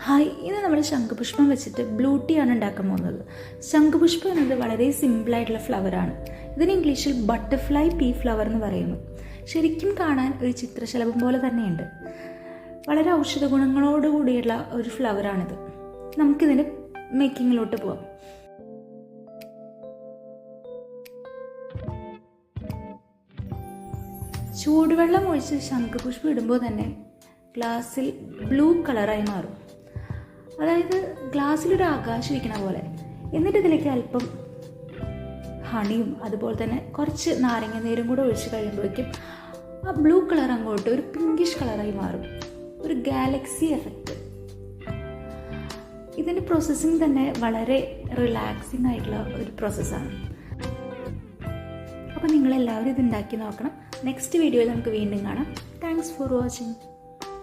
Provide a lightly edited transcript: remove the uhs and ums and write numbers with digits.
Hi, ഇന്ന് നമ്മൾ ശംഖുപുഷ്പം വെച്ചിട്ട് ബ്ലൂ ടീ ആണ് ഉണ്ടാക്കാൻ പോകുന്നത്. ശംഖുപുഷ്പം എന്നത് വളരെ സിമ്പിളായിട്ടുള്ള ഫ്ലവറാണ്. ഇതിന് ഇംഗ്ലീഷിൽ ബട്ടർഫ്ലൈ പീ ഫ്ലവർ എന്ന് പറയുന്നു. ശരിക്കും കാണാൻ ഒരു ചിത്രശലഭം പോലെ തന്നെയുണ്ട്. വളരെ ഔഷധ ഗുണങ്ങളോട് കൂടിയുള്ള ഒരു ഫ്ലവറാണിത്. നമുക്കിതിൻ്റെ മേക്കിങ്ങിലോട്ട് പോവാം. ചൂടുവെള്ളം ഒഴിച്ച് ശംഖുപുഷ്പം ഇടുമ്പോൾ തന്നെ ഗ്ലാസ്സിൽ ബ്ലൂ കളറായി മാറും. അതായത് ഗ്ലാസ്സിലൊരു ആകാശം ഇരിക്കണ പോലെ. എന്നിട്ട് ഇതിലേക്ക് അല്പം ഹണിയും അതുപോലെ തന്നെ കുറച്ച് നാരങ്ങ നീരും കൂടെ ഒഴിച്ച് കഴിയുമ്പോഴേക്കും ആ ബ്ലൂ കളർ അങ്ങോട്ട് ഒരു പിങ്കിഷ് കളറായി മാറും. ഒരു ഗാലക്സി എഫക്റ്റ്. ഇതിൻ്റെ പ്രോസസ്സിങ് തന്നെ വളരെ റിലാക്സിങ് ആയിട്ടുള്ള ഒരു പ്രോസസ്സാണ്. അപ്പോൾ നിങ്ങളെല്ലാവരും ഇത് ഉണ്ടാക്കി നോക്കണം. നെക്സ്റ്റ് വീഡിയോയിൽ നമുക്ക് വീണ്ടും കാണാം. Thanks for watching.